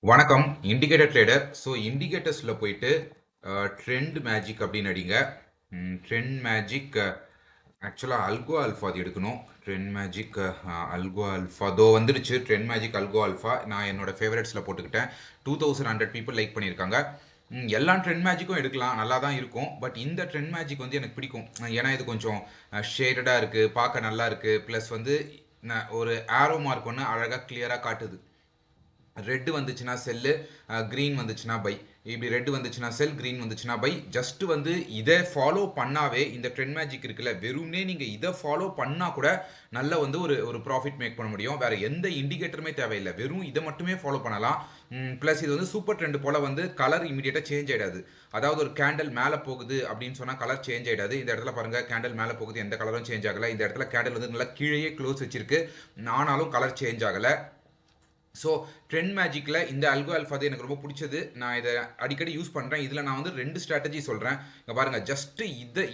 வணக்கம். Indicator trader. So இண்டிகேட்டர்ஸில் போயிட்டு trend magic அப்படின்னு அடிங்க. ட்ரெண்ட் மேஜிக் ஆக்சுவலாக அல்கோ ஆல்ஃபா அது எடுக்கணும். ட்ரெண்ட் மேஜிக் அல்கோ ஆல்ஃபா தோ வந்துடுச்சு. ட்ரெண்ட் மேஜிக் அல்கோ ஆல்ஃபா நான் என்னோட ஃபேவரட்ஸில் போட்டுக்கிட்டேன். 2100 பீப்புள் லைக் பண்ணியிருக்காங்க. எல்லா ட்ரெண்ட் மேஜிக்கும் எடுக்கலாம், நல்லா தான் இருக்கும். பட் இந்த ட்ரெண்ட் மேஜிக் வந்து எனக்கு பிடிக்கும். ஏன்னா இது கொஞ்சம் ஷேடடாக இருக்குது, பார்க்க நல்லா இருக்குது. ப்ளஸ் வந்து ஒரு ஆரோ மார்க் ஒன்று அழகாக கிளியராக காட்டுது. ரெட் வந்துச்சுன்னா செல்லு, க்ரீன் வந்துச்சுன்னா பை. இப்படி ரெட் வந்துச்சுன்னா செல், க்ரீன் வந்துச்சுன்னா பை. ஜஸ்ட் வந்து இதை ஃபாலோ பண்ணாவே இந்த ட்ரெண்ட் மேஜிக் இருக்குல்ல, வெறும்னே நீங்கள் இதை ஃபாலோ பண்ணால் கூட நல்ல வந்து ஒரு ப்ராஃபிட் மேக் பண்ண முடியும். வேறு எந்த இண்டிகேட்டருமே தேவையில்லை, வெறும் இதை மட்டுமே ஃபாலோ பண்ணலாம். ப்ளஸ் இது வந்து சூப்பர் ட்ரெண்ட் போல் வந்து கலர் இமீடியட்டாக சேஞ்ச் ஆகிடாது. அதாவது ஒரு கேண்டல் மேலே போகுது அப்படின்னு சொன்னால் கலர் சேஞ்ச் ஆகிடாது. இந்த இடத்துல பாருங்கள், கேண்டல் மேலே போகுது, எந்த கலரும் சேஞ்ச் ஆகலை. இந்த இடத்துல கேண்டல் வந்து நல்லா கீழேயே க்ளோஸ் வச்சிருக்கு, ஆனாலும் கலர் சேஞ்ச் ஆகலை. ஸோ ட்ரெண்ட் மேஜிக்கில் இந்த அல்கோ ஆல்ஃபா எனக்கு ரொம்ப பிடிச்சது. நான் இதை அடிக்கடி யூஸ் பண்ணுறேன். இதில் நான் வந்து 2 ஸ்ட்ராட்டஜி சொல்கிறேன். இங்கே பாருங்கள், ஜஸ்ட்டு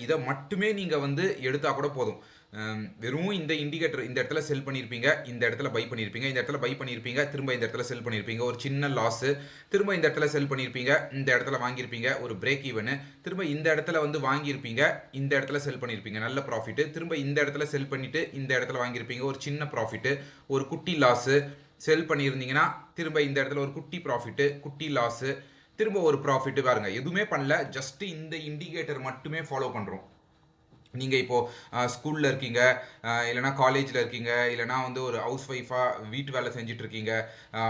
இதை மட்டுமே நீங்கள் வந்து எடுத்தால் கூட போதும். வெறும் இந்த இண்டிகேட்டர் இந்த இடத்துல செல் பண்ணியிருப்பீங்க, இந்த இடத்துல பை பண்ணியிருப்பீங்க, இந்த இடத்துல பை பண்ணியிருப்பீங்க, திரும்ப இந்த இடத்துல செல் பண்ணியிருப்பீங்க, ஒரு சின்ன லாஸு, திரும்ப இந்த இடத்துல செல் பண்ணியிருப்பீங்க, இந்த இடத்துல வாங்கியிருப்பீங்க, ஒரு பிரேக் ஈவனு, திரும்ப இந்த இடத்துல வந்து வாங்கியிருப்பீங்க, இந்த இடத்துல செல் பண்ணியிருப்பீங்க, நல்ல ப்ராஃபிட்டு, திரும்ப இந்த இடத்துல செல் பண்ணிவிட்டு இந்த இடத்துல வாங்கியிருப்பீங்க, ஒரு சின்ன ப்ராஃபிட்டு, ஒரு குட்டி லாஸு, செல் பண்ணியிருந்தீங்கன்னா திரும்ப இந்த இடத்துல ஒரு குட்டி ப்ராஃபிட்டு, குட்டி லாஸு, திரும்ப ஒரு ப்ராஃபிட்டு. பாருங்க, எதுவுமே பண்ணல, ஜஸ்ட் இந்த இண்டிகேட்டர் மட்டுமே ஃபாலோ பண்ணுறோம். நீங்கள் இப்போது ஸ்கூலில் இருக்கீங்க, இல்லைனா காலேஜில் இருக்கீங்க, இல்லைனா வந்து ஒரு ஹவுஸ் ஒய்ஃபாக வீட்டு வேலை செஞ்சுட்ருக்கீங்க,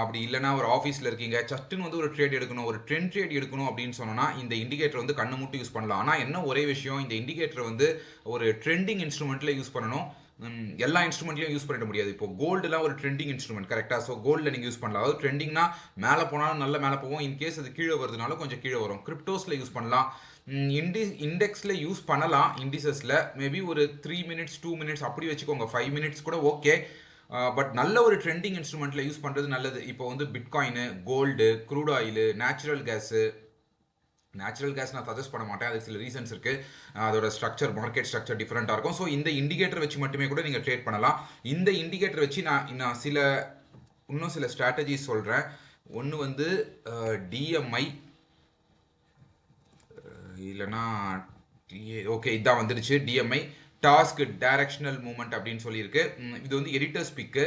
அப்படி இல்லைனா ஒரு ஆஃபீஸில் இருக்கீங்க, சட்டுன்னு வந்து ஒரு ட்ரேட் எடுக்கணும், ஒரு ட்ரெண்ட் ட்ரேட் எடுக்கணும் அப்படின்னு சொன்னோன்னா இந்த இண்டிகேட்டர் வந்து கண்ணை மூட்டு யூஸ் பண்ணலாம். ஆனால் என்ன ஒரே விஷயம், இந்த இண்டிகேட்டர் வந்து ஒரு ட்ரெண்டிங் இன்ஸ்ட்ருமெண்ட்டில் யூஸ் பண்ணணும். எல்லா இன்ஸ்ட்ருமெண்ட்லையும் யூஸ் பண்ணிட முடியாது. இப்போ கோல்டுலாம் ஒரு ட்ரெண்டிங் இன்ஸ்ட்ருமெண்ட் கரெக்டாக. ஸோ கோல்டில் நீங்கள் யூஸ் பண்ணலாம். அதாவது ட்ரெண்டிங்னா மேலே போனாலும் நல்ல மேலே போகும், இன்கேஸ் அது கீழே வருதுனாலும் கொஞ்சம் கீழே வரும். கிரிப்டோஸில் யூஸ் பண்ணலாம், இண்டெக்ஸில் யூஸ் பண்ணலாம். இண்டிசஸில் மேபி ஒரு 3 மினிட்ஸ் 2 மினிட்ஸ் அப்படி வச்சுக்கோங்க, 5 மினிட்ஸ் கூட ஓகே. பட் நல்ல ஒரு ட்ரெண்டிங் இன்ஸ்ட்ருமெண்ட்டில் யூஸ் பண்ணுறது நல்லது. இப்போ வந்து bitcoin, gold, crude oil, natural gas. Natural gas நான் சஜஸ்ட் பண்ண மாட்டேன், அதுக்கு சில ரீசன்ஸ் இருக்குது. அதோட ஸ்ட்ரக்சர், மார்க்கெட் ஸ்ட்ரக்சர் டிஃப்ரெண்ட்டாக இருக்கும். ஸோ இந்த இண்டிகேட்டர் வச்சு மட்டுமே கூட நீங்கள் ட்ரேட் பண்ணலாம். இந்த இண்டிகேட்டர் வச்சு நான் இன்னும் சில ஸ்ட்ராட்டஜிஸ் சொல்கிறேன். ஒன்று வந்து டிஎம்ஐ, இல்லைனா ஓகே இதான் வந்துடுச்சு. டிஎம்ஐ டாஸ்க் டைரக்ஷனல் மூவ்மெண்ட் அப்படின்னு சொல்லியிருக்கு. இது வந்து எடிட்டர்ஸ் பிக்கு.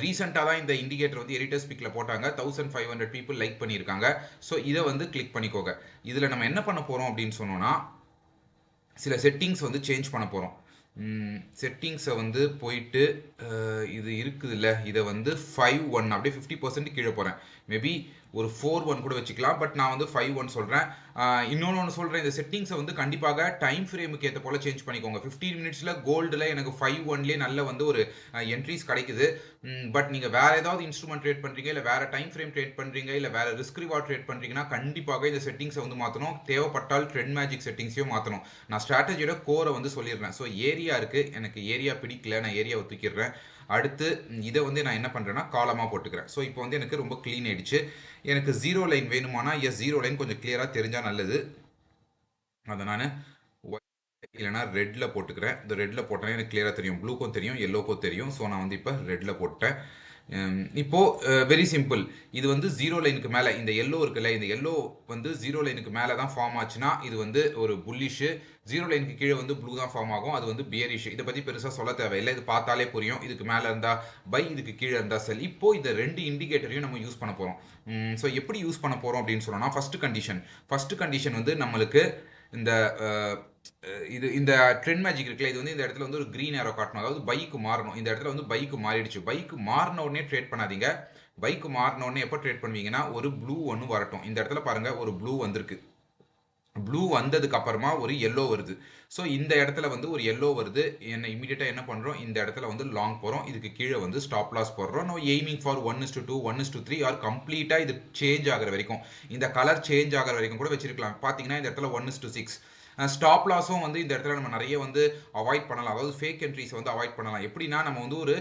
ரீசெண்டாக தான் இந்த இண்டிகேட்டர் வந்து எடிட்டர்ஸ் பிக்கில் போட்டாங்க. 1500 பீப்புள் லைக் பண்ணியிருக்காங்க. ஸோ இதை வந்து கிளிக் பண்ணிக்கோங்க. இதில் நம்ம என்ன பண்ண போகிறோம் அப்படின்னு சொன்னோன்னா, சில செட்டிங்ஸ் வந்து சேஞ்ச் பண்ண போகிறோம். செட்டிங்ஸை வந்து போயிட்டு இது இருக்குதுல்ல, இதை வந்து 5-1 அப்படியே 50% கீழே போகிறேன். மேபி ஒரு 4-1 கூட வச்சுக்கலாம், பட் நான் வந்து 5-1 சொல்கிறேன். இன்னொன்று சொல்கிறேன், இந்த செட்டிங்ஸை வந்து கண்டிப்பாக டைம் ஃப்ரேமுக்கு ஏற்ற போல் சேஞ்ச் பண்ணிக்கோங்க. 15 மினிட்ஸில் கோல்டில் எனக்கு 5-1லேயே நல்ல வந்து ஒரு என்ட்ரிஸ் கிடைக்குது. பட் நீங்கள் வேறு ஏதாவது இன்ஸ்ட்ருமெண்ட் ட்ரேட் பண்ணுறீங்க, இல்லை வேறு டைம் ஃப்ரேம் ட்ரேட் பண்ணுறீங்க, இல்லை வேறு ரிஸ்க் ரிவார்ட் ட்ரேட் பண்ணுறீங்கன்னா கண்டிப்பாக இந்த செட்டிங்ஸை வந்து மாற்றணும். தேவைப்பட்டால் ட்ரெண்ட் மேஜிக் செட்டிங்ஸையும் மாற்றணும். நான் ஸ்ட்ராட்டஜியோட கோரை வந்து சொல்லிடுறேன். ஸோ ஏரியா இருக்குது, எனக்கு ஏரியா பிடிக்கல, நான் ஏரியாவை தூக்கிடுறேன். அடுத்து இதை வந்து நான் என்ன பண்ணுறேன்னா காலமாக போட்டுக்கிறேன். ஸோ இப்போ வந்து எனக்கு ரொம்ப க்ளீன் ஆயிடுச்சு. எனக்கு 0 லைன் வேணுமானா எஸ், 0 லைன் கொஞ்சம் கிளியராக தெரிஞ்சால் நல்லது. அதை நான் இல்லைனா ரெட்டில் போட்டுக்கிறேன். இந்த ரெட்டில் போட்டேன்னா எனக்கு கிளியராக தெரியும், ப்ளூக்கும் தெரியும், எல்லோக்கும் தெரியும். ஸோ நான் வந்து இப்போ ரெட்டில் போட்டேன். இப்போது வெரி சிம்பிள். இது வந்து 0 லைனுக்கு மேலே இந்த எல்லோ இருக்குல்ல, இந்த எல்லோ வந்து 0 லைனுக்கு மேலே தான் ஃபார்ம் ஆச்சுன்னா இது வந்து ஒரு புல்லிஷு. 0 லைனுக்கு கீழே வந்து ப்ளூ தான் ஃபார்ம் ஆகும், அது வந்து பியரிஷ். இதை பற்றி பெருசாக சொல்ல தேவையில்லை, இது பார்த்தாலே புரியும். இதுக்கு மேலே இருந்தால் பை, இதுக்கு கீழே இருந்தால் செல். இப்போது இந்த 2 இண்டிகேட்டரையும் நம்ம யூஸ் பண்ண போகிறோம். ஸோ எப்படி யூஸ் பண்ண போகிறோம் அப்படின்னு சொன்னோன்னா, ஃபஸ்ட்டு கண்டிஷன் வந்து நம்மளுக்கு இந்த இந்த ட்ரெண்ட் மேஜிக் இருக்குல்ல, இது வந்து இந்த இடத்துல வந்து ஒரு க்ரீன் ஏரோ காட்டணும், அதாவது பைக்கு மாறணும். இந்த இடத்துல வந்து பைக்கு மாறிடுச்சு. பைக்கு மாறின உடனே ட்ரேட் பண்ணாதீங்க. பைக்கு மாறின உடனே எப்போ ட்ரேட் பண்ணுவீங்கன்னா, ஒரு ப்ளூ ஒன்று வரட்டும். இந்த இடத்துல பாருங்கள், ஒரு ப்ளூ வந்திருக்கு. ப்ளூ வந்ததுக்கு அப்புறமா ஒரு எல்லோ வருது. ஸோ இந்த இடத்துல வந்து ஒரு எல்லோ வருது. இமீடியட்டாக என்ன பண்ணுறோம், இந்த இடத்துல வந்து லாங் போகிறோம். இதுக்கு கீழே வந்து ஸ்டாப் லாஸ் போடுறோம். நோ எய்மிங் ஃபார் 1:2, 1:3 ஆர் கம்ப்ளீட்டாக இது சேஞ்ச் ஆகிற வரைக்கும், இந்த கலர் சேஞ்ச் ஆகிற வரைக்கும் கூட வச்சிருக்கலாம். பார்த்தீங்கன்னா இந்த இடத்துல 1:6. ஸ்டாப் லாஸும் வந்து இந்த இடத்துல நம்ம நிறைய வந்து அவாய்ட் பண்ணலாம். அதாவது ஃபேக் என்ட்ரிஸை வந்து அவாய்ட் பண்ணலாம். எப்படின்னா, நம்ம வந்து ஒரு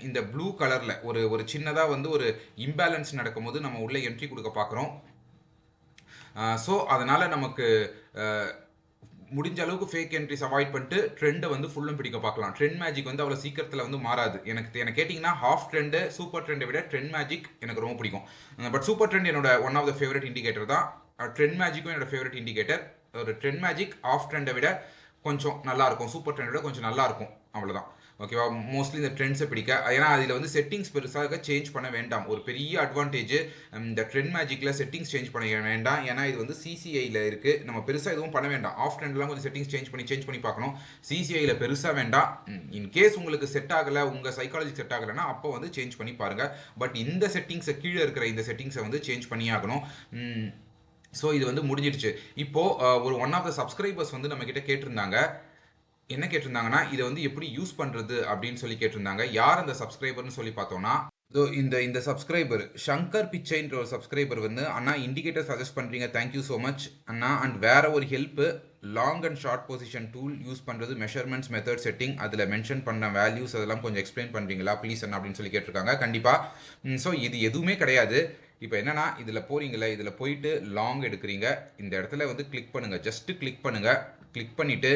இந்த ப்ளூ கலரில் ஒரு சின்னதாக வந்து ஒரு இம்பேலன்ஸ் நடக்கும்போது நம்ம உள்ள என்ட்ரி கொடுக்க பார்க்குறோம். ஸோ அதனால் நமக்கு முடிஞ்ச அளவுக்கு ஃபேக் என்ட்ரிஸ் அவாய்ட் பண்ணிட்டு ட்ரெண்டை வந்து ஃபுல்லும் பிடிக்க பார்க்கலாம். ட்ரெண்ட் மேஜிக் வந்து அவ்வளோ சீக்கிரத்தில் வந்து மாறாது. எனக்கு கேட்டிங்கன்னா ஹாஃப் ட்ரெண்டு சூப்பர் ட்ரெண்டை விட ட்ரெண்ட் மேஜிக் எனக்கு ரொம்ப பிடிக்கும். பட் சூப்பர் ட்ரெண்ட் என்னோட one of the favourite indicator தான். ட்ரெண்ட் மேஜிக்கும் என்னோட ஃபேவரட் இண்டிகேட்டர். ஒரு ட்ரெண்ட் மேஜிக் ஆஃப் ட்ரெண்டை விட கொஞ்சம் நல்லாயிருக்கும், சூப்பர் ட்ரெண்டை விட கொஞ்சம் நல்லாயிருக்கும், அவ்வளோதான். ஓகேவா? மோஸ்ட்லி இந்த ட்ரெண்ட்ஸை பிடிக்க, ஏன்னா அதில் வந்து செட்டிங்ஸ் பெருசாக சேஞ்ச் பண்ண வேண்டாம். ஒரு பெரிய அட்வான்டேஜ் இந்த ட்ரெண்ட் மேஜிக்கில் செட்டிங்ஸ் சேஞ்ச் பண்ண வேண்டாம். ஏன்னா இது வந்து சிசிஐயில் இருக்குது. நம்ம பெருசாக எதுவும் பண்ண வேண்டாம். ஆஃப் ட்ரெண்ட்லாம் கொஞ்சம் செட்டிங்ஸ் சேஞ்ச் பண்ணி பார்க்கணும். சிசிஐயில் பெருசாக வேண்டாம். இன்கேஸ் உங்களுக்கு செட் ஆகலை, உங்கள் சைக்காலஜி செட் ஆகலைன்னா அப்போ வந்து சேஞ்ச் பண்ணி பாருங்கள். பட் இந்த செட்டிங்ஸை கீழே இருக்கிற இந்த செட்டிங்ஸை வந்து சேஞ்ச் பண்ணி ஆகணும். ஸோ இது வந்து முடிஞ்சிடுச்சு. இப்போது ஒரு ஒன் ஆஃப் த சப்ஸ்கிரைபர்ஸ் வந்து நம்மக்கிட்ட கேட்டிருந்தாங்க. என்ன கேட்டிருந்தாங்கன்னா, இதை வந்து எப்படி யூஸ் பண்ணுறது அப்படின்னு சொல்லி கேட்டிருந்தாங்க. யார் அந்த சப்ஸ்கிரைபர்னு சொல்லி பார்த்தோன்னா, இந்த சப்ஸ்கிரைபர் ஷங்கர் பிச்சைன்ற ஒரு சப்ஸ்கிரைபர் வந்து, அண்ணா இண்டிகேட்டர் சஜஸ்ட் பண்ணுறீங்க, thank you so much Anna. And வேற ஒரு help, long and short position tool use பண்ணுறது, மெஷர்மெண்ட்ஸ், மெத்தட், செட்டிங், அதில் மென்ஷன் பண்ண வேல்யூஸ் அதெல்லாம் கொஞ்சம் எக்ஸ்பிளைன் பண்ணுறீங்களா ப்ளீஸ் அண்ணா அப்படின்னு சொல்லி கேட்டிருக்காங்க. கண்டிப்பாக. ஸோ இது எதுவுமே கிடையாது. இப்போ என்னன்னா, இதில் போகிறீங்களே, இதில் போயிட்டு லாங் எடுக்கிறீங்க. இந்த இடத்துல வந்து கிளிக் பண்ணுங்கள், ஜஸ்ட்டு கிளிக் பண்ணுங்கள். கிளிக் பண்ணிவிட்டு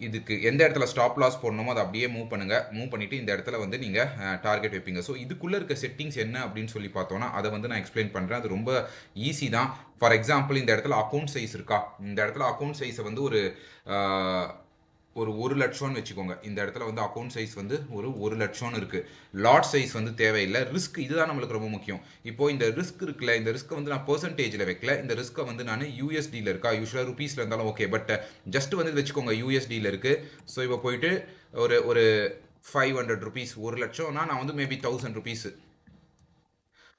இதுக்கு எந்த இடத்துல ஸ்டாப் லாஸ் போடணுமோ அதை அப்படியே மூவ் பண்ணுங்கள். மூவ் பண்ணிவிட்டு இந்த இடத்துல வந்து நீங்கள் டார்கெட் வைப்பீங்க. ஸோ இதுக்குள்ளே இருக்க செட்டிங்ஸ் என்ன அப்படின்னு சொல்லி பார்த்தோன்னா, அதை வந்து நான் எக்ஸ்பிளைன் பண்ணுறேன். அது ரொம்ப ஈஸி தான். ஃபார் எக்ஸாம்பிள், இந்த இடத்துல அக்கௌண்ட் சைஸ் இருக்கா, இந்த இடத்துல அக்கௌண்ட் சைஸை வந்து ஒரு 1 லட்சம்னு வச்சுக்கோங்க. இந்த இடத்துல வந்து அக்கௌண்ட் சைஸ் வந்து ஒரு 1 லட்சம்னு இருக்குது. லாட் சைஸ் வந்து தேவையில்லை. ரிஸ்க் இதுதான் நம்மளுக்கு ரொம்ப முக்கியம். இப்போது இந்த ரிஸ்க் இருக்குல்ல, இந்த ரிஸ்க்கை வந்து நான் பெர்சன்டேஜில் வைக்கல. இந்த ரிஸ்க்கை வந்து நான் யூஎஸ்டியில் இருக்கா, யூஸ்வலாக ருபீஸில் இருந்தாலும் ஓகே, பட் ஜஸ்ட் வந்து வச்சுக்கோங்க யூஎஸ்டியில் இருக்குது. ஸோ இப்போ போயிட்டு ஒரு 500 ருபீஸ், 1 லட்சம்னா நான் வந்து மேபி 1000 ருபீஸு,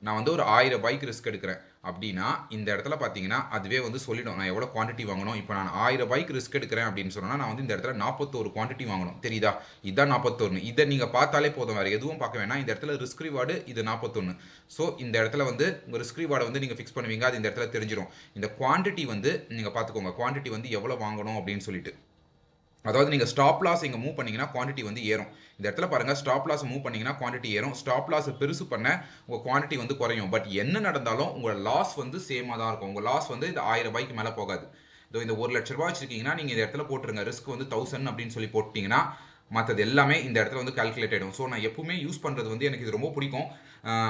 நான் வந்து ஒரு 1000 பைக் ரிஸ்க் எடுக்கிறேன் அப்படின்னா, இந்த இடத்துல பார்த்தீங்கன்னா அதுவே வந்து சொல்லிடும் நான் எவ்வளோ குவான்டிட்டி வாங்கணும். இப்போ நான் 1000 பைக் ரிஸ்க் எடுக்கிறேன் அப்படின்னு சொன்னால், நான் வந்து இந்த இடத்துல 41 குவான்டிட்டி வாங்கணும். தெரியுதா? இதுதான் 41. இதை நீங்கள் பார்த்தாலே போதும், வேறு எதுவும் பார்க்க வேணாம். இந்த இடத்துல ரிஸ்க் ரிவார்டு இது 41. ஸோ இந்த இடத்துல வந்து உங்கள் ரிஸ்க் ரிவார்டை வந்து நீங்கள் ஃபிக்ஸ் பண்ணுவீங்க. அது இந்த இடத்துல தெரிஞ்சிடும். இந்த குவான்டிட்டி வந்து நீங்கள் பார்த்துக்கோங்க, குவான்டிட்டி வந்து எவ்வளோ வாங்கணும் அப்படின்னு சொல்லிட்டு. அதாவது நீங்கள் ஸ்டாப் லாஸ் இங்கே மூவ் பண்ணிங்கன்னா குவான்டிட்டி வந்து ஏறும். இந்த இடத்துல பாருங்கள், ஸ்டாப் லாஸ் மூவ் பண்ணிங்கன்னா குவான்டிட்டி ஏறும். ஸ்டாப் லாஸ் பெருசு பண்ண உங்கள் குவான்டிட்டி வந்து குறையும். பட் என்ன நடந்தாலும் உங்களோட லாஸ் வந்து சேமாக தான் இருக்கும். உங்கள் லாஸ் வந்து இந்த 1000 ரூபாய்க்கு மேலே போகாது. இந்த 1 லட்ச ரூபாய் வச்சுருக்கீங்கன்னா நீங்கள் இந்த இடத்துல போட்டுருங்க, ரிஸ்க் வந்து 1000 அப்படின்னு சொல்லி போட்டிங்கன்னா மற்றது எல்லாமே இந்த இடத்துல வந்து கால்குலேட் ஆகிடும். ஸோ நான் எப்பவுமே யூஸ் பண்ணுறது வந்து எனக்கு இது ரொம்ப பிடிக்கும்.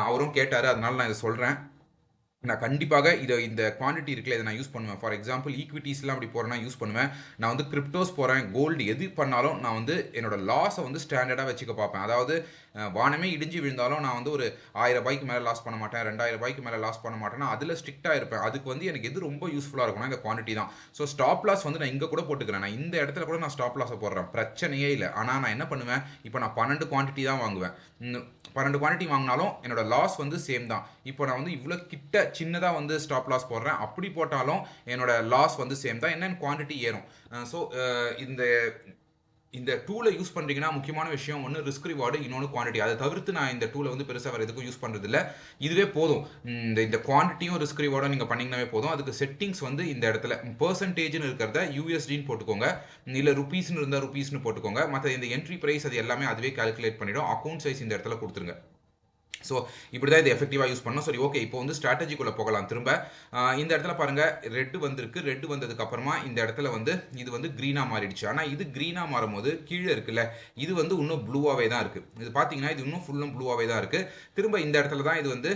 அவரும் கேட்டார், அதனால நான் இதை சொல்கிறேன். நான் கண்டிப்பாக இந்த குவான்டிட்டி இருக்குல்ல, இதை நான் யூஸ் பண்ணுவேன். ஃபார் எக்ஸாம்பிள் ஈக்விட்டிஸ்லாம் அப்படி போகிறேன்னா யூஸ் பண்ணுவேன். நான் வந்து கிரிப்டோஸ் போகிறேன், கோல்டு எது பண்ணாலும் நான் வந்து என்னோட லாஸை வந்து ஸ்டாண்டர்டாக வச்சுக்க பார்ப்பேன். அதாவது வானமே இடிஞ்சு விழுந்தாலும் நான் வந்து ஒரு 1000 ரூபாய்க்கு மேலே லாஸ் பண்ண மாட்டேன், 2000 ரூபாய்க்கு மேலே லாஸ் பண்ண மாட்டேன்னா அதில் ஸ்ட்ரிக்டாக இருப்பேன். அதுக்கு வந்து எனக்கு எது ரொம்ப யூஸ்ஃபுல்லாக இருக்கும்னா இந்த குவான்டிட்டி தான். ஸோ ஸ்டாப் லாஸ் வந்து நான் இங்கே கூட போட்டுக்கிறேன். நான் இந்த இடத்துல கூட நான் ஸ்டாப் லாஸை போடுறேன், பிரச்சனையே இல்லை. ஆனால் நான் என்ன பண்ணுவேன், இப்போ நான் 12 குவான்டிட்டி தான் வாங்குவேன். 12 குவான்டிட்டி வாங்கினாலும் என்னோட லாஸ் வந்து சேம் தான். இப்போ நான் வந்து இவ்வளோ கிட்ட சின்னதாக வந்து ஸ்டாப் லாஸ் போடுறேன். அப்படி போட்டாலும் என்னோட லாஸ் வந்து சேம் தான். என்னென்னு குவான்டிட்டி ஏறும். ஸோ இந்த டூலை யூஸ் பண்ணுறீங்கன்னா முக்கியமான விஷயம் ஒன்று ரிஸ்க் ரிவார்டு, இன்னொன்று குவான்டிட்டி. அதை தவிர்த்து நான் இந்த டூலை வந்து பெருசாக வேறு எதுக்கும் யூஸ் பண்ணுறதில்ல. இதுவே போதும். இந்த குவான்டிட்டியும் ரிஸ்க் ரிவார்டும் நீங்கள் பண்ணிங்கனாவே போதும். அதுக்கு செட்டிங்ஸ் வந்து இந்த இடத்துல பர்சன்டேஜ்னு இருக்கிறத யூஎஸ்டின்னு போட்டுக்கோங்க, இல்லை ருபீஸ்னு இருந்தால் ருபீஸ்னு போட்டுக்கோங்க. மற்ற இந்த என்ட்ரி ப்ரைஸ் அது எல்லாமே அதுவே கால்குலேட் பண்ணிவிடும். அக்கௌண்ட் சைஸ் இந்த இடத்துல கொடுத்துருங்க. ஸோ இப்படி தான் இது எஃபெக்டிவாக யூஸ் பண்ணணும். சரி, ஓகே, இப்போ வந்து ஸ்ட்ராட்டஜிக்குள்ளே போகலாம். திரும்ப இந்த இடத்துல பாருங்கள், ரெட்டு வந்திருக்கு. ரெட்டு வந்ததுக்கு அப்புறமா இந்த இடத்துல வந்து இது வந்து க்ரீனாக மாறிடுச்சு. ஆனால் இது க்ரீனாக மாறும்போது கீழே இருக்குல்ல, இது வந்து இன்னும் ப்ளூவாகவே தான் இருக்குது. இது பார்த்தீங்கன்னா இது இன்னும் ஃபுல்லும் ப்ளூவாகவே தான் இருக்குது. திரும்ப இந்த இடத்துல தான் இது வந்து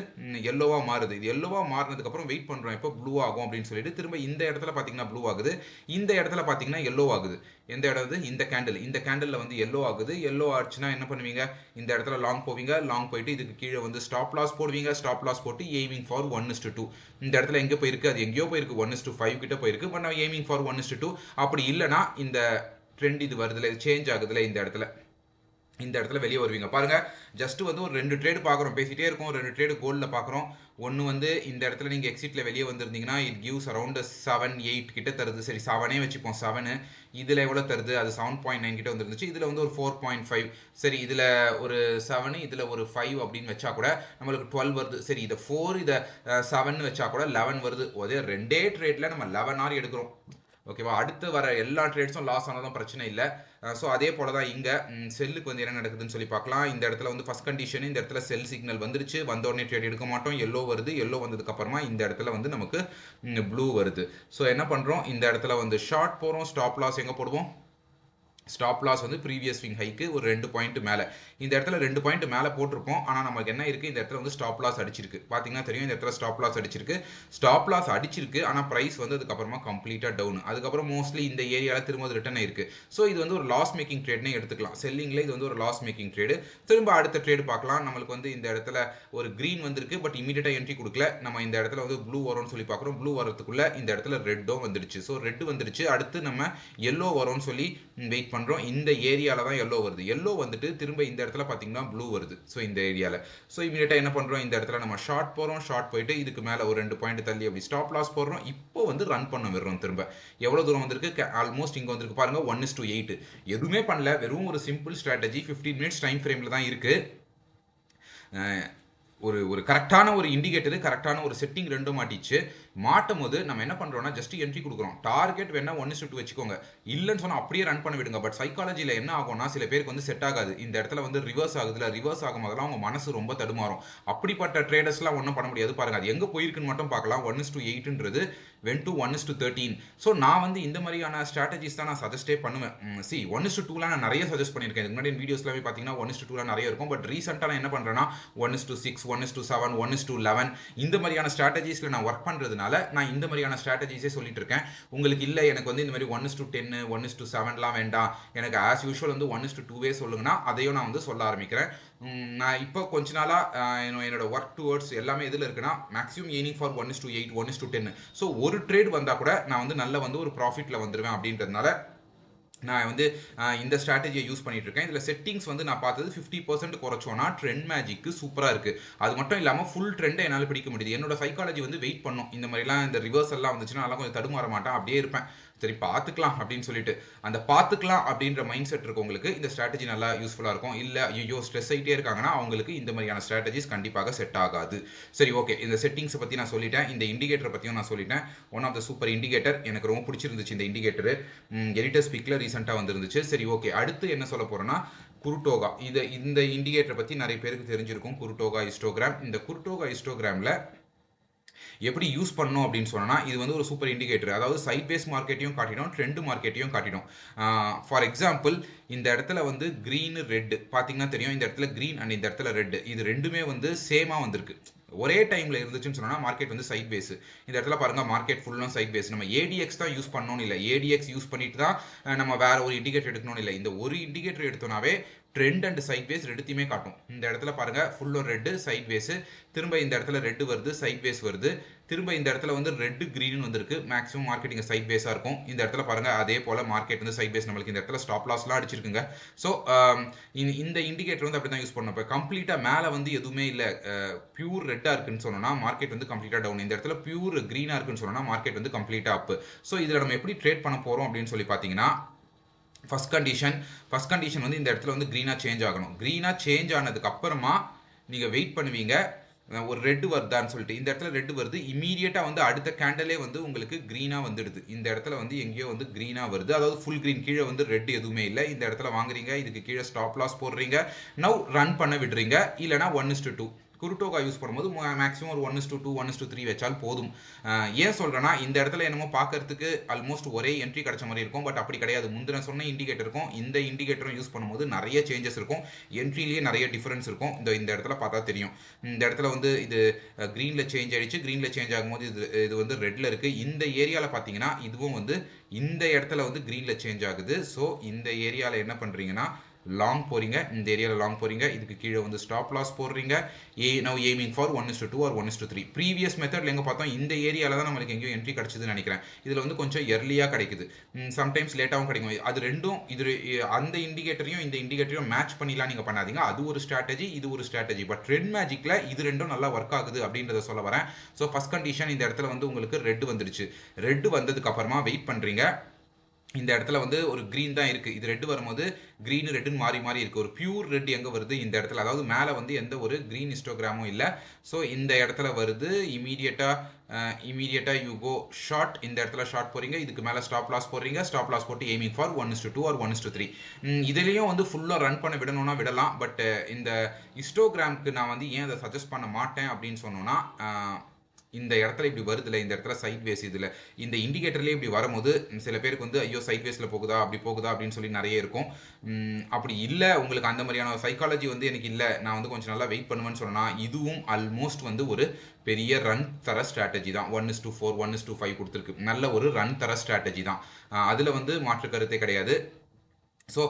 எல்லோவாக மாறுது. இது எல்லோவாக மாறினதுக்கப்புறம் வெயிட் பண்ணுறோம் எப்போ ப்ளூ ஆகும் அப்படின்னு சொல்லிட்டு. திரும்ப இந்த இடத்துல பார்த்தீங்கன்னா ப்ளூ ஆகுது, இந்த இடத்துல பார்த்தீங்கன்னா எல்லோ ஆகுது. எந்த இடம்? இந்த கேண்டலில் வந்து எல்லோ ஆகுது. எல்லோ ஆச்சுன்னா என்ன பண்ணுவீங்க, இந்த இடத்துல லாங் போவீங்க. லாங் போயிட்டு இதுக்கு கீழே வந்து ஸ்டாப் லாஸ் போடுவீங்க. ஸ்டாப் லாஸ் போட்டு எய்மிங் ஃபார் 1:2. இந்த இடத்துல எங்கே போயிருக்கு, அது எங்கேயோ போயிருக்கு, 1:5 கிட்ட போயிருக்கு. பட் நான் எய்மிங் ஃபார் 1:2. அப்படி இல்லைனா இந்த ட்ரெண்ட் இது வருதுல, இது சேஞ்ச் ஆகுதுல, இந்த இடத்துல வெளியே வருவீங்க. பாருங்க, ஜஸ்ட் வந்து ஒரு 2 ட்ரேடு பார்க்குறோம், பேசிகிட்டே இருக்கும். 2 ட்ரேடு கோல்டில் பார்க்குறோம். ஒன்று வந்து இந்த இடத்துல நீங்கள் எக்ஸிட்டில் வெளியே வந்திருந்தீங்கன்னா இட் கிவ்ஸ் அரௌண்ட் 7-8 கிட்ட தருது. சரி, 7 வச்சுப்போம். 7 இதில் எவ்வளோ தருது, அது 7.9 கிட்ட வந்துருந்துச்சு. இதில் வந்து ஒரு 4.5. சரி, இதில் ஒரு 7, இதில் ஒரு 5 அப்படின்னு வச்சா கூட நம்மளுக்கு 12 வருது. சரி, இதை 4 இதை 7 வச்சா கூட 11 வருது. அதே 2 ட்ரேடில் நம்ம 11 எடுக்கிறோம். ஓகேவா? அடுத்து வர எல்லா ட்ரேட்ஸும் லாஸ் ஆனாலும் பிரச்சனை இல்ல. ஸோ அதே போல தான் இங்க செல்லுக்கு வந்து என்ன நடக்குதுன்னு சொல்லி பார்க்கலாம். இந்த இடத்துல வந்து ஃபர்ஸ்ட் கண்டிஷன் இந்த இடத்துல செல் சிக்னல் வந்துருச்சு. வந்த உடனே ட்ரேட் எடுக்க மாட்டோம். எல்லோ வருது. எல்லோ வந்ததுக்கு அப்புறமா இந்த இடத்துல வந்து நமக்கு ப்ளூ வருது. ஸோ என்ன பண்றோம்? இந்த இடத்துல வந்து ஷார்ட் போறோம். ஸ்டாப் லாஸ் எங்க போடுவோம்? ஸ்டாப் லாஸ் வந்து ப்ரீவியஸ் ஸ்விங் ஹைக்கு ஒரு 2 பாயிண்ட் மேலே. இந்த இடத்துல 2 பாயிண்ட் மேலே போட்டிருப்போம். ஆனால் நமக்கு என்ன இருக்குது, இந்த இடத்துல வந்து ஸ்டாப் லாஸ் அடிச்சிருக்கு. பார்த்தீங்கன்னா தெரியும், இந்த இடத்துல ஸ்டாப் லாஸ் அடிச்சிருக்கு. ஸ்டாப் லாஸ் அடிச்சிருக்கு, ஆனால் ப்ரைஸ் வந்து அதுக்கப்புறமா கம்ப்ளீட்டாக டவுன். அதுக்கப்புறம் மோஸ்ட்லி இந்த ஏரியாவில் திரும்ப ரிட்டர்ன் ஆயிருக்கு. ஸோ இது வந்து ஒரு லாஸ் மேக்கிங் ட்ரேட்னே எடுத்துக்கலாம். செல்லிங்கில் இது வந்து ஒரு லாஸ் மேக்கிங் ட்ரேடு. திரும்ப அடுத்த ட்ரேடு பார்க்கலாம். நம்மளுக்கு வந்து இந்த இடத்துல ஒரு க்ரீன் வந்திருக்கு, பட் இமீடியட்டாக என்ட்ரி கொடுக்கல. நம்ம இந்த இடத்துல வந்து ப்ளூ வரும்னு சொல்லி பார்க்குறோம். ப்ளூ வரதுக்குள்ள இந்த இடத்துல ரெட்டும் வந்துடுச்சு. ஸோ ரெட் வந்துடுச்சு. அடுத்து நம்ம எல்லோ வரும்னு சொல்லி வெயிட் பண்ணுறோம். இந்த ஏரியாவில் தான் எல்லோ வருது. எல்லோ வந்துட்டு திரும்ப இந்த இடத்துல பார்த்தீங்கன்னா ப்ளூ வருது. ஸோ இந்த ஏரியாவில். ஸோ இமீடியட்டாக என்ன பண்ணுறோம், இந்த இடத்துல நம்ம ஷார்ட் போகிறோம். ஷார்ட் போயிட்டு இதுக்கு மேலே ஒரு 2 பாயிண்ட் தள்ளி அப்படி ஸ்டாப் லாஸ் போடுறோம். இப்போ வந்து ரன் பண்ண விடுறோம். திரும்ப எவ்வளோ தூரம் வந்திருக்கு, ஆல்மோஸ்ட் இங்கே வந்திருக்கு பாருங்க, 1:8. எதுவுமே பண்ணல, வெறும் ஒரு சிம்பிள் ஸ்ட்ராட்டஜி. 15 மினிட்ஸ் டைம் ஃப்ரேமில் தான் இருக்குது. ஒரு ஒரு கரெக்டான ஒரு இண்டிகேட்டர், கரெக்டான ஒரு செட்டிங் ரெண்டும் மாட்டிச்சு. மாட்டும் போது நம்ம என்ன பண்ணுறோம்னா ஜஸ்ட் என்ட்ரி கொடுக்குறோம். டார்கெட் வேணா 1:2 வச்சுக்கோங்க. இல்லைன்னு சொன்னால் அப்படியே ரன் பண்ண விடுங்க. பட் சைக்காலஜியில் என்ன ஆகும்னா சில பேருக்கு வந்து செட் ஆகாது. இந்த இடத்துல வந்து ரிவர்ஸ் ஆகுதுல, ரிவர்ஸ் ஆகும் போதெல்லாம் அவங்க மனசு ரொம்ப தடுமாறும். அப்படிப்பட்ட ட்ரேடர்ஸ்லாம் ஒன்றும் பண்ண முடியாது. பாருங்க, அது எங்கே போயிருக்குன்னு மட்டும் பார்க்கலாம். 1:8ன்றது went to 1:13. ஸோ நான் வந்து இந்த மாதிரியான ஸ்ட்ராட்டஜிஸ் தான் நான் சஜஸ்டே பண்ணுவேன். 1:2 நான் நிறைய சஜஸ்ட் பண்ணியிருக்கேன். இதுக்கு முன்னாடி வீடியோஸ்லாமே பார்த்தீங்கன்னா 1:2 நிறைய இருக்கும். பட் ரீசெண்டாக நான் என்ன பண்ணுறேன்னா 1:6, 1:7, 1:11 இந்த மாதிரியான ஸ்ட்ராட்டஜிஸில் நான் ஒர்க் பண்ணுறதுனால நான் இந்த மாதிரியான ஸ்ட்ராட்டஜிஸே சொல்லிட்டு இருக்கேன். உங்களுக்கு இல்லை எனக்கு வந்து இந்த மாதிரி 1:10, 1:7லாம் வேண்டாம், எனக்கு ஆஸ் யூஷுவல் வந்து 1:2 சொல்லுங்கன்னா அதையும் நான் வந்து சொல்ல ஆரம்பிக்கிறேன். நான் இப்போ கொஞ்ச நாளாக என்னோட ஒர்க் டுவர்ட்ஸ் எல்லாமே எதில் இருக்குன்னா மேக்ஸிமம் எய்னிங் ஃபார் 1:8, 1:10. ஸோ ஒரு ட்ரேட் வந்தால் கூட நான் வந்து நல்ல வந்து ஒரு ப்ராஃபிட்டில் வந்துடுவேன். அப்படின்றதுனால நான் வந்து இந்த ஸ்ட்ராட்டஜியை யூஸ் பண்ணிட்டு இருக்கேன். இதில் செட்டிங்ஸ் வந்து நான் பார்த்தது 50% குறைச்சோன்னா ட்ரெண்ட் மேஜிக்கு சூப்பராக இருக்குது. அது மட்டும் இல்லாமல் ஃபுல் ட்ரெண்டை என்னால் பிடிக்க முடியுது. என்னோட சைக்காலஜி வந்து வெயிட் பண்ணும். இந்த மாதிரிலாம் இந்த ரிவர்ஸ் எல்லாம் வந்துச்சுன்னா அதெல்லாம் கொஞ்சம் தடுமாற மாட்டேன், அப்படியே இருப்பேன். சரி பார்த்துக்கலாம் அப்படின்னு சொல்லிட்டு அந்த பார்த்துக்கலாம் அப்படின்ற மைண்ட் செட் இருக்கவங்களுக்கு இந்த ஸ்ட்ராட்டஜி நல்லா யூஸ்ஃபுல்லாக இருக்கும். இல்லை ஐயோ ஸ்ட்ரெஸ் ஆகிட்டே இருக்காங்கன்னா அவங்களுக்கு இந்த மாதிரியான ஸ்ட்ராட்டஜிஸ் கண்டிப்பாக செட் ஆகாது. சரி ஓகே, இந்த செட்டிங்ஸை பற்றி நான் சொல்லிட்டேன். இந்த இண்டிகேட்டரை பற்றியும் நான் சொல்லிட்டேன். One of the super indicator, எனக்கு ரொம்ப பிடிச்சிருந்துச்சு இந்த இண்டிகேட்டர். எடிட்டர் ஸ்பீக்கில் ரீசெண்டாக வந்துருந்துச்சு. சரி ஓகே, அடுத்து என்ன சொல்ல போகிறேன்னா குருட்டோகா. இந்த இண்டிகேட்டரை பற்றி நிறைய பேருக்கு தெரிஞ்சிருக்கும். குருட்டோகா ஹிஸ்டோகிராம். இந்த குருட்டோகா ஹிஸ்டோகிராமில் எப்படி யூஸ் பண்ணணும் அப்படின்னு சொன்னால் இது வந்து ஒரு சூப்பர் இண்டிகேட்டர். அதாவது சைட் பேஸ் மார்க்கெட்டையும் காட்டிடும், ட்ரெண்ட் மார்க்கெட்டையும் காட்டிடும். ஃபார் எக்ஸாம்பிள் இந்த இடத்துல வந்து க்ரீனு ரெட்டு பார்த்தீங்கன்னா தெரியும். இந்த இடத்துல க்ரீன் அண்ட் இந்த இடத்துல ரெட்டு, இது ரெண்டுமே வந்து சேமாக வந்திருக்கு. ஒரே டைமில் இருந்துச்சுன்னு சொன்னால் மார்க்கெட் வந்து சைட் பேஸ். இந்த இடத்துல பாருங்கள் மார்க்கெட் ஃபுல்லும் சைட் பேஸ். நம்ம ஏடிஎக்ஸ் தான் யூஸ் பண்ணணும்னு இல்லை, ஏடிஎக்ஸ் யூஸ் பண்ணிட்டு தான் நம்ம வேற ஒரு இண்டிகேட்டர் எடுக்கணும்னு இல்லை. இந்த ஒரு இண்டிகேட்டர் எடுத்தோம்னாவே ட்ரெண்ட் அண்ட் சைட் வேஸ் ரெண்டுத்தையுமே காட்டும். இந்த இடத்துல பாருங்க ஃபுல்லும் ரெட்டு சைட் வேஸ், திரும்ப இந்த இடத்துல ரெட்டு வருது சைட் வேஸ் வருது, திரும்ப இந்த இடத்துல வந்து ரெட்டு கிரீன் வந்திருக்கு. மேக்ஸிமம் மார்க்கெட்டிங் சைட் பேஸாக இருக்கும். இந்த இடத்துல பாருங்க அதே போல மார்க்கெட் வந்து சைட் பேஸ். நம்மளுக்கு இந்த இடத்துல ஸ்டாப் லாஸ்லாம் அடிச்சிருக்குங்க. ஸோ இந்த இண்டிகேட்டர் வந்து அப்படி தான் யூஸ் பண்ணணும். இப்போ கம்ப்ளீட்டாக மேலே வந்து எதுவுமே இல்லை, பியூர் ரெட்டாக இருக்குன்னு சொன்னோம்னா மார்க்கெட் வந்து கம்ப்ளீட்டாக டவுன். இந்த இடத்துல பியூர் க்ரீனாக இருக்குன்னு சொன்னோம்னா மார்க்கெட் வந்து கம்ப்ளீட்டாக அப். ஸோ இதில் நம்ம எப்படி ட்ரேட் பண்ண போகிறோம் அப்படின்னு சொல்லி பார்த்தீங்கன்னா ஃபர்ஸ்ட் கண்டிஷன் வந்து இந்த இடத்துல வந்து க்ரீனாக சேஞ்ச் ஆகணும். க்ரீனாக சேஞ்ச் ஆனதுக்கு அப்புறமா நீங்கள் வெயிட் பண்ணுவீங்க ஒரு ரெட்டு வருதான்னு சொல்லிட்டு. இந்த இடத்துல ரெட்டு வருது, இமீடியட்டாக வந்து அடுத்த கேண்டலே வந்து உங்களுக்கு க்ரீனாக வந்துடுது. இந்த இடத்துல வந்து எங்கேயோ வந்து க்ரீனாக வருது, அதாவது ஃபுல் க்ரீன், கீழே வந்து ரெட் எதுவுமே இல்லை. இந்த இடத்துல வாங்குறீங்க, இதுக்கு கீழே ஸ்டாப் லாஸ் போடுறீங்க, நவ் ரன் பண்ண விடுறீங்க. இல்லைனா 1:2 குருட்டோகா யூஸ் பண்ணும்போது மேக்ஸிமம் ஒரு 1:2, 1:3 வச்சால் போதும். ஏன் சொல்கிறேன்னா இந்த இடத்துல என்னமோ பார்க்கறதுக்கு ஆல்மோஸ்ட் ஒரே என்ட்ரி கிடைச்ச மாதிரி இருக்கும், பட் அப்படி கிடையாது. முந்தின சொன்ன இண்டிகேட்டருக்கும் இந்த இண்டிகேட்டரும் யூஸ் பண்ணும்போது நிறைய சேஞ்சஸ் இருக்கும். என்ட்ரிலேயே நிறைய டிஃபரன்ஸ் இருக்கும். இந்த இடத்துல பார்த்தா தெரியும். இந்த இடத்துல வந்து இது க்ரீனில் சேஞ்ச் ஆகிடுச்சு. க்ரீனில் சேஞ்ச் ஆகும்போது இது வந்து ரெட்டில் இருக்குது. இந்த ஏரியாவில் பார்த்தீங்கன்னா இதுவும் வந்து இந்த இடத்துல வந்து க்ரீனில் சேஞ்ச் ஆகுது. ஸோ இந்த ஏரியாவில் என்ன பண்ணுறீங்கன்னா லாங் போறீங்க, இந்த ஏரியாவில் லாங் போறீங்க, இதுக்கு கீழே வந்து ஸ்டாப் லாஸ் போடுறீங்க. Now aiming for 1:2 or 1:3. Previous மெத்தட்ல எங்கே பார்த்தோம் இந்த ஏரியாவில் தான் நம்மளுக்கு எங்கேயும் என்ட்ரி கிடச்சிதுன்னு நினைக்கிறேன். இதில் வந்து கொஞ்சம் எர்லியாக கிடைக்குது, சம்டைம்ஸ் லேட்டாகவும் கிடைக்கும். அது ரெண்டும் இது அந்த இண்டிகேட்டரையும் இந்த இண்டிகேட்டரையும் மேட்ச் பண்ணிலாம் நீங்கள் பண்ணாதீங்க. அது ஒரு ஸ்ட்ராட்டஜி, இது ஒரு ஸ்ட்ராட்டஜி. பட் ட்ரெண்ட் மேஜிக்கில் இது ரெண்டும் நல்லா ஒர்க் ஆகுது அப்படின்றத சொல்ல வரேன். ஸோ ஃபர்ஸ்ட் கண்டிஷன் இந்த இடத்துல வந்து உங்களுக்கு ரெட் வந்துடுச்சு. ரெட் வந்ததுக்கு அப்புறமா வெயிட் பண்ணுறீங்க. இந்த இடத்துல வந்து ஒரு க்ரீன் தான் இருக்குது. இது ரெட் வரும்போது க்ரீனு ரெட்டுன்னு மாறி மாறி இருக்குது. ஒரு பியூர் ரெட் எங்கே வருது இந்த இடத்துல, அதாவது மேலே வந்து எந்த ஒரு க்ரீன் ஹிஸ்டோகிராமும் இல்லை. ஸோ இந்த இடத்துல வருது. இமீடியட்டாக யூ கோ ஷார்ட். இந்த இடத்துல ஷார்ட் போகிறீங்க, இதுக்கு மேலே ஸ்டாப் லாஸ் போடுறீங்க. ஸ்டாப் லாஸ் போட்டு எய்மிங் ஃபார் 1:2 ஆர் 1:3. இதுலேயும் வந்து ஃபுல்லாக ரன் பண்ண விடணும்னா விடலாம். பட் இந்த ஹிஸ்டோகிராமுக்கு நான் வந்து ஏன் அதை சஜஸ்ட் பண்ண மாட்டேன் அப்படின்னு சொன்னோன்னா, இந்த இடத்துல இப்படி வருதுல, இந்த இடத்துல சைட் வேஸ் இதில் இந்த இண்டிகேட்டர்லேயே இப்படி வரும்போது சில பேருக்கு வந்து ஐயோ சைட் வேஸில் போகுதா அப்படி போகுதா அப்படின்னு சொல்லி நிறைய இருக்கும். அப்படி இல்லை, உங்களுக்கு அந்த மாதிரியான சைக்காலஜி வந்து எனக்கு இல்லை, நான் வந்து கொஞ்சம் நல்லா வெயிட் பண்ணுவேன்னு சொன்னால், இதுவும் ஆல்மோஸ்ட் வந்து ஒரு பெரிய ரன் தர ஸ்ட்ராட்டஜி தான். 1:4 1:5 கொடுத்துருக்கு. நல்ல ஒரு ரன் தர ஸ்ட்ராட்டஜி தான். அதில் வந்து மாற்று கருத்தே கிடையாது. ஸோ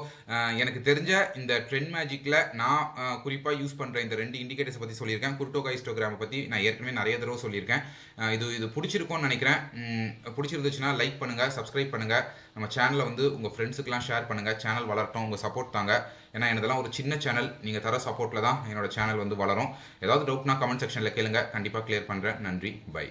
எனக்கு தெரிஞ்ச இந்த ட்ரெண்ட் மேஜிக்கில் நான் குறிப்பாக யூஸ் பண்ணுற இந்த 2 இண்டிகேட்டர்ஸை பற்றி சொல்லியிருக்கேன். குர்டோகா ஹிஸ்டோகிராமை பற்றி நான் ஏற்கனவே நிறைய தடவை சொல்லியிருக்கேன். இது பிடிச்சிருக்கும்னு நினைக்கிறேன். பிடிச்சிருந்துச்சுன்னா லைக் பண்ணுங்கள், சப்ஸ்கிரைப் பண்ணுங்கள், நம்ம சேனலை வந்து உங்கள் ஃப்ரெண்ட்ஸுக்கெலாம் ஷேர் பண்ணுங்கள். சேனல் வளரட்டும், உங்கள் சப்போர்ட் தாங்க. ஏன்னா எனதெல்லாம் ஒரு சின்ன சேனல், நீங்கள் தர சப்போர்ட்டில் தான் என்னோட சேனல் வந்து வளரும். ஏதாவது டவுட்னா கமெண்ட் செக்ஷனில் கேளுங்க, கண்டிப்பாக கிளியர் பண்ணுறேன். நன்றி, பை.